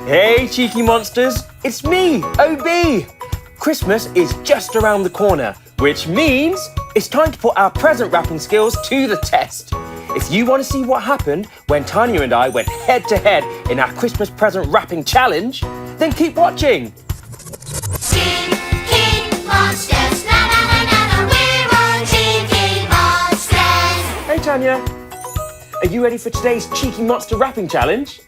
Hey, cheeky monsters, it's me, OB. Christmas is just around the corner, which means it's time to put our present wrapping skills to the test. If you want to see what happened when Tanya and I went head-to-head in our Christmas present wrapping challenge, then keep watching. Cheeky monsters, na na na na na, we're all cheeky monsters. Hey, Tanya, are you ready for today's cheeky monster wrapping challenge?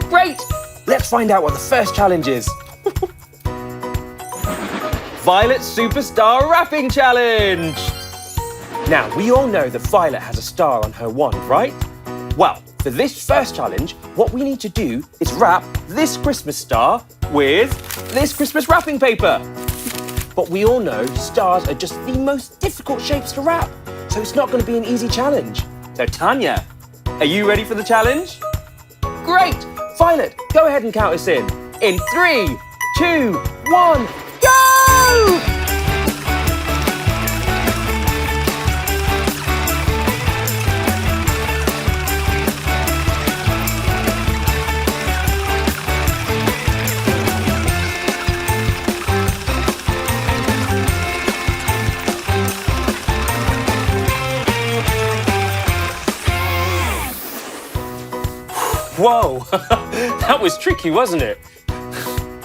Great! Let's find out what the first challenge is. Violet Superstar Wrapping Challenge! Now, we all know that Violet has a star on her wand, right? Well, for this first challenge, what we need to do is wrap this Christmas star with this Christmas wrapping paper. But we all know stars are just the most difficult shapes to wrap, so it's not going to be an easy challenge. So, Tanya, are you ready for the challenge? Great! Violet, go ahead and count us in. In 3, 2, 1, go! Whoa, that was tricky, wasn't it?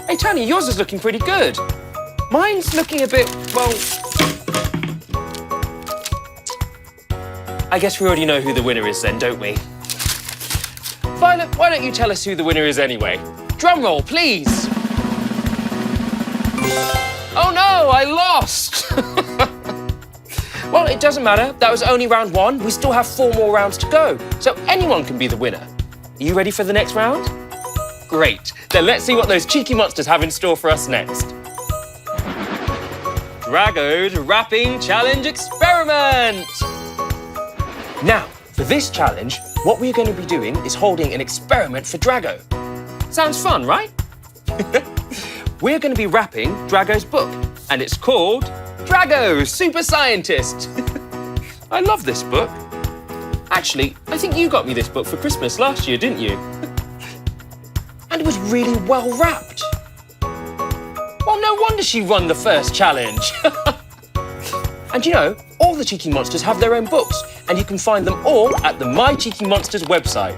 Hey, Tanya, yours is looking pretty good. Mine's looking a bit, well... I guess we already know who the winner is then, don't we? Violet, why don't you tell us who the winner is anyway? Drum roll, please. Oh no, I lost. Well, it doesn't matter. That was only round 1. We still have 4 more rounds to go, so anyone can be the winner. Are you ready for the next round? Great. Then let's see what those cheeky monsters have in store for us next. Drago's Wrapping Challenge Experiment! Now, for this challenge, what we're going to be doing is holding an experiment for Drago. Sounds fun, right? We're going to be wrapping Drago's book, and it's called Drago, Super Scientist. I love this book. Actually, I think you got me this book for Christmas last year, didn't you? And it was really well wrapped. Well, no wonder she won the first challenge. And you know, all the Cheeky Monsters have their own books, and you can find them all at the My Cheeky Monsters website.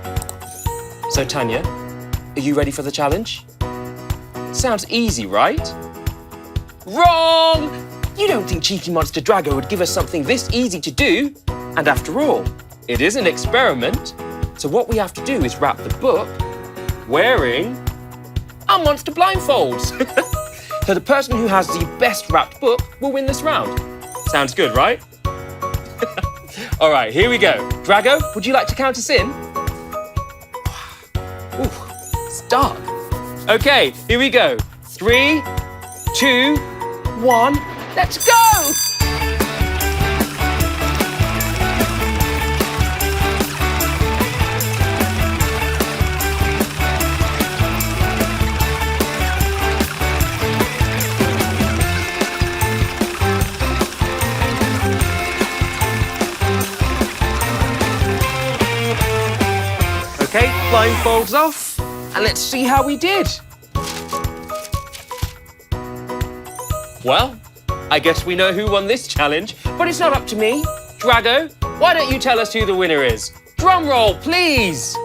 So, Tanya, are you ready for the challenge? Sounds easy, right? Wrong! You don't think Cheeky Monster Drago would give us something this easy to do? And after all, it is an experiment, so what we have to do is wrap the book wearing our monster blindfolds. So the person who has the best wrapped book will win this round. Sounds good, right? All right, here we go. Drago, would you like to count us in? Ooh, it's dark. Okay, here we go. 3, 2, 1, let's go! Okay, blindfolds off, and let's see how we did. Well, I guess we know who won this challenge, but it's not up to me. Drago, why don't you tell us who the winner is? Drum roll, please.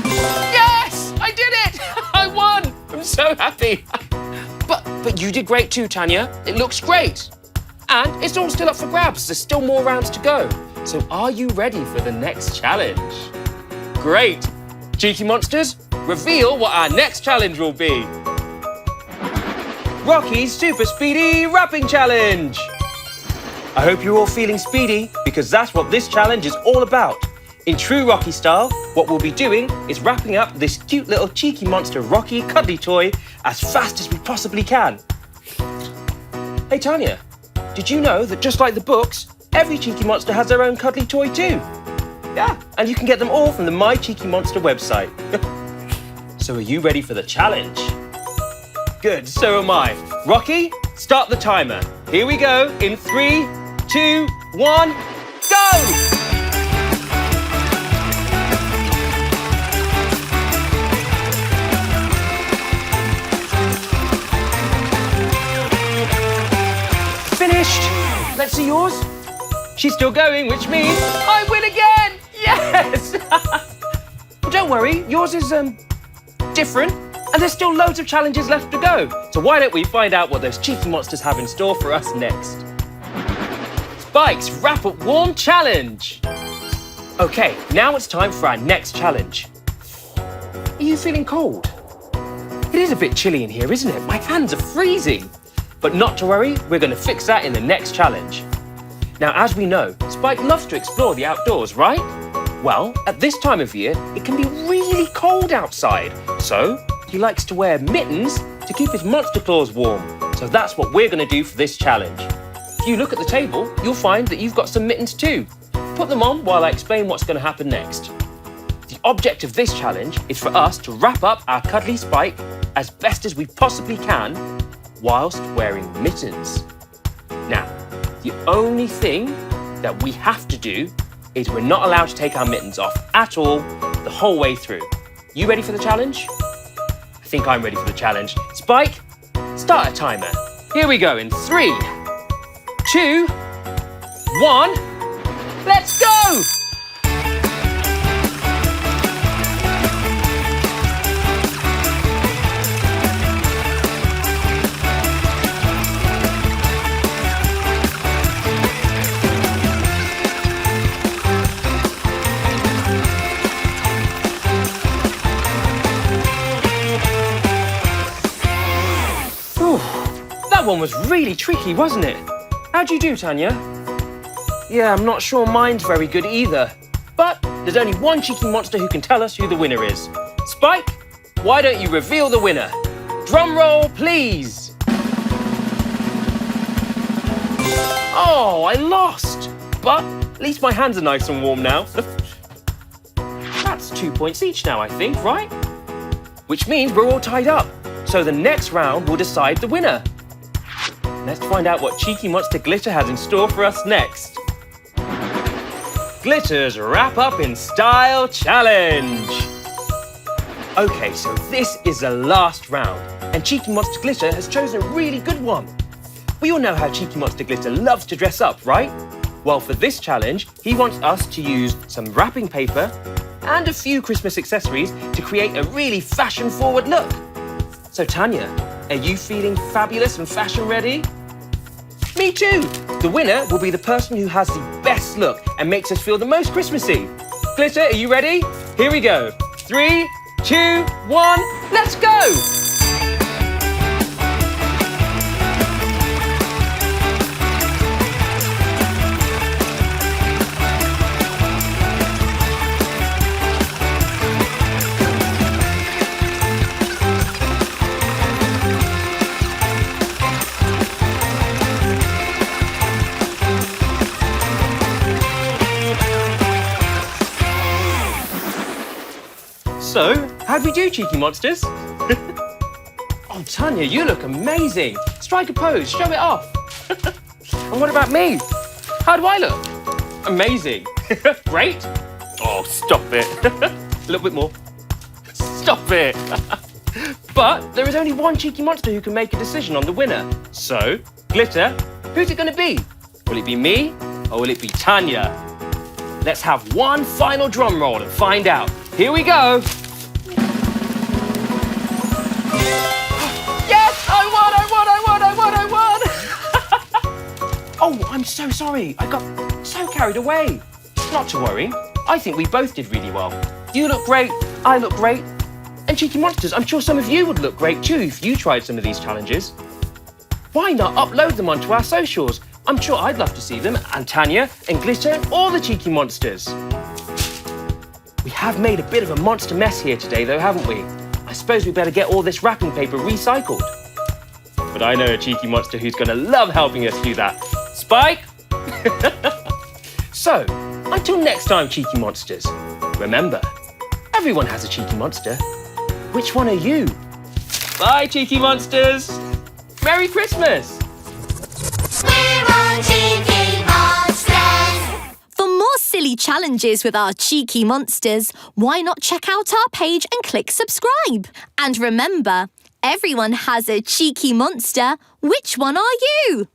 Yes, I did it! I won! I'm so happy. But you did great too, Tanya. It looks great. And it's all still up for grabs. There's still more rounds to go. So are you ready for the next challenge? Great! Cheeky Monsters, reveal what our next challenge will be. Rocky's Super Speedy Wrapping Challenge! I hope you're all feeling speedy, because that's what this challenge is all about. In true Rocky style, what we'll be doing is wrapping up this cute little cheeky monster Rocky cuddly toy as fast as we possibly can. Hey Tanya, did you know that just like the books, every Cheeky Monster has their own cuddly toy too? Yeah, and you can get them all from the My Cheeky Monster website. So are you ready for the challenge? Good, so am I. Rocky, start the timer. Here we go in 3, 2, 1, go! Let's see yours. She's still going, which means I win again! Yes! Well, don't worry, yours is, different. And there's still loads of challenges left to go. So why don't we find out what those cheeky monsters have in store for us next? Spike's Wrap Up Warm Challenge. Okay, now it's time for our next challenge. Are you feeling cold? It is a bit chilly in here, isn't it? My hands are freezing. But not to worry, we're going to fix that in the next challenge. Now, as we know, Spike loves to explore the outdoors, right? Well, at this time of year, it can be really cold outside. So, he likes to wear mittens to keep his monster claws warm. So that's what we're going to do for this challenge. If you look at the table, you'll find that you've got some mittens too. Put them on while I explain what's going to happen next. The object of this challenge is for us to wrap up our cuddly Spike as best as we possibly can whilst wearing mittens. Now, the only thing that we have to do is we're not allowed to take our mittens off at all the whole way through. You ready for the challenge? I think I'm ready for the challenge. Spike, start a timer. Here we go in 3, 2, 1. Let's go! That one was really tricky, wasn't it? How'd you do, Tanya? Yeah, I'm not sure mine's very good either. But there's only one cheeky monster who can tell us who the winner is. Spike, why don't you reveal the winner? Drum roll, please. Oh, I lost. But at least my hands are nice and warm now. That's 2 points each now, I think, right? Which means we're all tied up. So the next round will decide the winner. Let's find out what Cheeky Monster Glitter has in store for us next. Glitter's Wrap Up in Style Challenge. Okay, so this is the last round, and Cheeky Monster Glitter has chosen a really good one. We all know how Cheeky Monster Glitter loves to dress up, right? Well, for this challenge, he wants us to use some wrapping paper and a few Christmas accessories to create a really fashion-forward look. So, Tanya, are you feeling fabulous and fashion ready? Me too! The winner will be the person who has the best look and makes us feel the most Christmassy. Glitter, are you ready? Here we go. 3, 2, 1, let's go! So, how'd we do, Cheeky Monsters? Oh, Tanya, you look amazing. Strike a pose, show it off. And what about me? How do I look? Amazing. Great. Oh, stop it. A little bit more. Stop it. But there is only one Cheeky Monster who can make a decision on the winner. So, Glitter, who's it going to be? Will it be me or will it be Tanya? Let's have one final drum roll and find out. Here we go. Yes, I won! Oh, I'm so sorry. I got so carried away. Not to worry. I think we both did really well. You look great, I look great. And Cheeky Monsters, I'm sure some of you would look great too if you tried some of these challenges. Why not upload them onto our socials? I'm sure I'd love to see them, and Tanya, and Glitter, and all the Cheeky Monsters. We have made a bit of a monster mess here today though, haven't we? I suppose we better get all this wrapping paper recycled. But I know a Cheeky Monster who's gonna love helping us do that. Spike! So, until next time, Cheeky Monsters, remember, everyone has a Cheeky Monster. Which one are you? Bye, Cheeky Monsters! Merry Christmas! We're all Cheeky Monsters. For more silly challenges with our Cheeky Monsters, why not check out our page and click subscribe? And remember, everyone has a cheeky monster. Which one are you?